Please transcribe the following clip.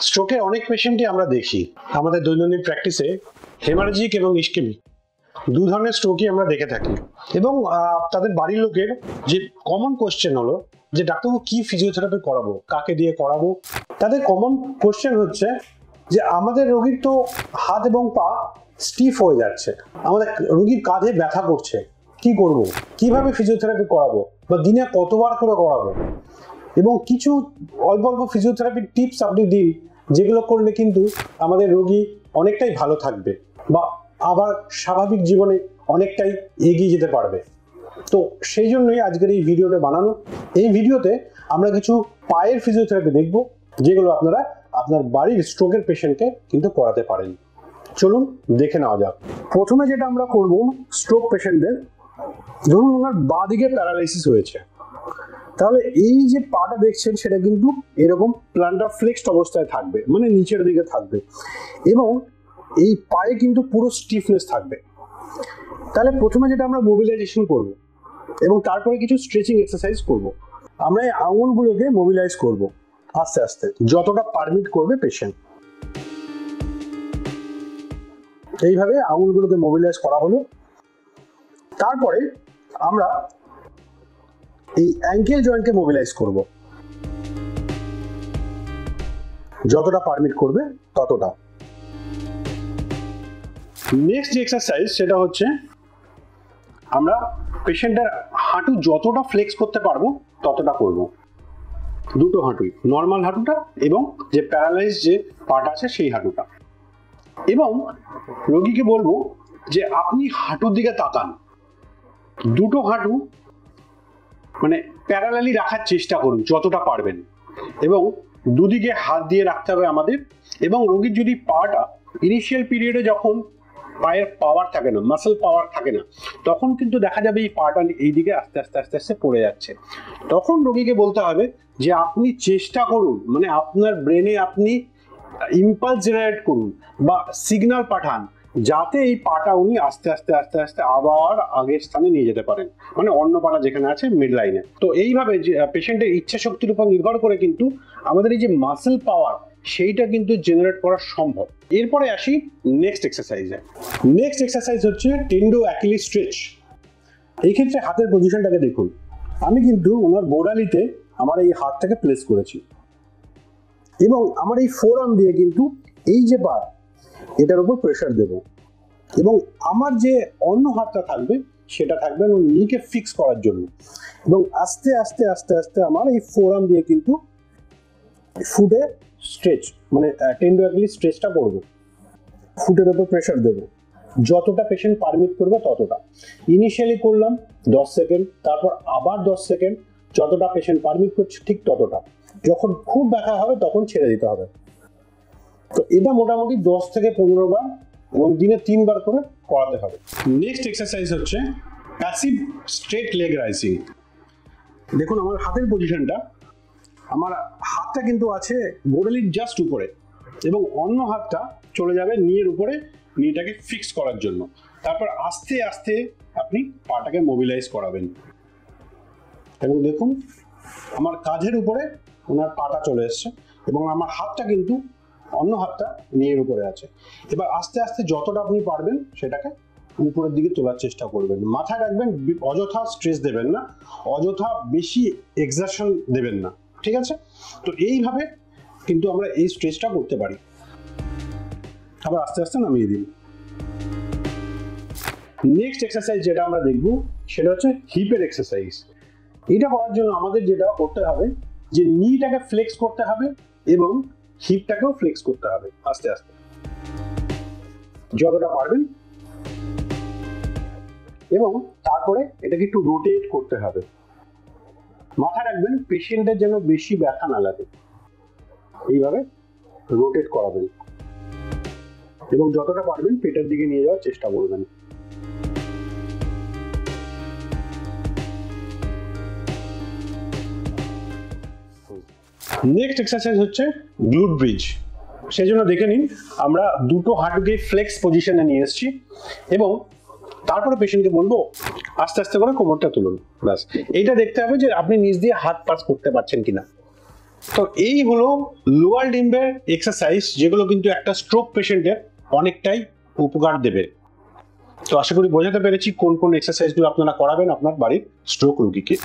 স্ট্রোকের অনেক পেশেন্টই আমরা দেখি আমাদের দৈনন্দিন প্র্যাকটিসে হেমারেজিক এবং ইসকেমিক দু ধরনের স্ট্রোকই আমরা দেখে থাকি। এবং তাদের বাড়ির লোকের যে কমন কোশ্চেন হলো যে ডাক্তারবাবু কি ফিজিওথেরাপি করাবো, কাকে দিয়ে করাবো। তাদের কমন কোশ্চেন হচ্ছে যে আমাদের রোগীর তো হাত এবং পা স্টিফ হয়ে যাচ্ছে, আমাদের রোগীর কাঁধে ব্যথা করছে, কি করব, কিভাবে ফিজিওথেরাপি করাবো বা দিনে কতবার করে করাবো, এবং কিছু অল্প অল্প ফিজিওথেরাপির টিপস আপনি দিন যেগুলো করলে কিন্তু আমাদের রোগী অনেকটাই ভালো থাকবে বা আবার স্বাভাবিক জীবনে অনেকটাই এগিয়ে যেতে পারবে। তো সেই জন্যই আজকের এই ভিডিওটা বানানো। এই ভিডিওতে আমরা কিছু পায়ের ফিজিওথেরাপি দেখব যেগুলো আপনারা আপনার বাড়ির স্ট্রোকের পেশেন্টকে কিন্তু করাতে পারেন। চলুন দেখে নেওয়া যাক। প্রথমে যেটা আমরা করব, স্ট্রোক পেশেন্টদের ধরুন ওনার বাঁ দিকে প্যারালাইসিস হয়েছে, তাহলে এই যে পাটা দেখছেন সেটা কিন্তু এরকম প্ল্যান্টার ফ্লেক্সড অবস্থায় থাকবে, মানে নিচের দিকে থাকবে, এবং এই পায়ে কিন্তু পুরো স্টিফনেস থাকবে। তাহলে প্রথমে যেটা আমরা মোবিলাইজেশন করব এবং তারপরে কিছু স্ট্রেচিং এক্সারসাইজ করব। আমরা এই আঙুলগুলোকে মোবিলাইজ করব আস্তে আস্তে, যতটা পারমিট করবে পেশেন্ট। এইভাবে আঙুলগুলোকে মোবিলাইজ করা হলো। তারপরে আমরা এই অ্যাঙ্কেল জয়েন্টকে মোবিলাইজ করব, যতটা পারমিট করবে ততটা। নেক্সট যে এক্সারসাইজ সেটা হচ্ছে আমরা পেশেন্টের হাঁটু যতটা ফ্লেক্স করতে পারবো ততটা করব, দুটো হাঁটুই, নর্মাল হাঁটুটা এবং যে প্যারালাইজ যে পার্ট আছে সেই হাঁটুটা। এবং রোগীকে বলবো যে আপনি হাঁটুর দিকে তাকান, দুটো হাঁটু মানে প্যারালালি রাখার চেষ্টা করুন যতটা পারবেন, এবং দুদিকে হাত দিয়ে রাখতে হবে আমাদের। এবং রোগীর যদি পাটা ইনিশিয়াল পিরিয়ডে যখন পায়ের পাওয়ার থাকে না, মাসেল পাওয়ার থাকে না, তখন কিন্তু দেখা যাবে এই পাটা এইদিকে আস্তে আস্তে আস্তে আস্তে পড়ে যাচ্ছে। তখন রোগীকে বলতে হবে যে আপনি চেষ্টা করুন, মানে আপনার ব্রেনে আপনি ইম্পালস জেনারেট করুন বা সিগন্যাল পাঠান, যাতে এই পাটা উনি আস্তে আস্তে আস্তে আস্তে আবার আগের স্থানে নিয়ে যেতে পারেন, মানে অন্য পাটা যেখানে আছে মিড লাইনে। তো এইভাবে যে পেশেন্টের ইচ্ছা শক্তির উপর নির্ভর করে কিন্তু আমাদের এই যে মাসেল পাওয়ার সেইটা কিন্তু জেনারেট করা সম্ভব। এরপরে আসি নেক্সট এক্সারসাইজে। নেক্সট এক্সারসাইজ হচ্ছে টেন্ডো অ্যাকিলিস স্ট্রেচ। এই ক্ষেত্রে হাতের পজিশনটাকে দেখুন, আমি কিন্তু ওনার বোরালিতে আমার এই হাতটাকে প্লেস করেছি এবং আমার এই ফোর আর্ম দিয়ে কিন্তু এই যে পা এটার উপর প্রেশার দেব, এবং আমার যে অন্য হাতটা থাকবে সেটা থাকবে ওর নিকে ফিক্স করার জন্য। এবং আস্তে আস্তে আস্তে আস্তে আমার এই ফোর আর্ম দিয়ে কিন্তু ফুটে স্ট্রেচ, মানে টেন্ডো অ্যাকিলিস স্ট্রেচটা করব, ফুটের উপর প্রেশার দেব, যতটা পেশেন্ট পারমিট করবে ততটা। ইনিশিয়ালি করলাম 10 সেকেন্ড, তারপর আবার 10 সেকেন্ড, যতটা পেশেন্ট পারমিট করছে ঠিক ততটা। যখন খুব ব্যথা হবে তখন ছেড়ে দিতে হবে। তো এটা মোটামুটি 10 থেকে 15 বার এবং দিনে 3 বার করে করাতে হবে। নেক্সট এক্সারসাইজ হচ্ছে প্যাসিভ স্ট্রেট লেগ রাইজিং। দেখুন আমার হাতের পজিশনটা, আমার হাতটা কিন্তু আছে গোড়ালির জাস্ট উপরে এবং অন্য হাতটা চলে যাবে নিয়ের উপরে, নিটাকে ফিক্স করার জন্য। তারপর আস্তে আস্তে আপনি পাটাকে মোবিলাইজ করাবেন এবং দেখুন আমার কাঁধের উপরে ওনার পাটা চলে এসছে এবং আমার হাতটা কিন্তু অন্য হাতটা নিয়ের উপরে আছে। এবার আস্তে আস্তে যতটা আপনি পারবেন সেটাকে উপরের দিকে তোলার চেষ্টা করবেন। মাথায় রাখবেন অযথা স্ট্রেস দেবেন না, অযথা বেশি এক্সারশন দেবেন না, ঠিক আছে? তো এইভাবে কিন্তু আমরা এই স্ট্রেচটা করতে পারি। আবার আস্তে আস্তে নামিয়ে দিন। নেক্সট এক্সারসাইজ যেটা আমরা দেখব সেটা হচ্ছে হিপের এক্সারসাইজ। এটা করার জন্য আমাদের যেটা করতে হবে যে নিটাকে ফ্লেক্স করতে হবে এবং হিপটাকেও ফ্লেক্স করতে হবে আস্তে আস্তে, যতটা পারবেন। এবং তারপরে এটাকে একটু রোটেট করতে হবে। মাথায় রাখবেন পেশেন্টের যেন বেশি ব্যথা না লাগে, এইভাবে রোটেট করাবেন এবং যতটা পারবেন পেটের দিকে নিয়ে যাওয়ার চেষ্টা করবেন। নেক্সট এক্সারসাইজ হচ্ছে গ্লুট ব্রিজ। সেই জন্য দেখে নিন আমরা দুটো হাঁটুকে ফ্লেক্স পজিশনে নিয়ে এসেছি এবং তারপরে পেশেন্টকে বলবো আস্তে আস্তে করে কোমরটা তুলুন। ব্যাস, এইটা দেখতে হবে যে আপনি নিচ দিয়ে হাত পাস করতে পারছেন কিনা। তো এই হলো লোয়ার লিম্বের এক্সারসাইজ, যেগুলো কিন্তু একটা স্ট্রোক পেশেন্টের অনেকটাই উপকার দেবে। তো আশা করি বোঝাতে পেরেছি কোন কোন এক্সারসাইজগুলো আপনারা করাবেন আপনার বাড়ির স্ট্রোক রোগীকে।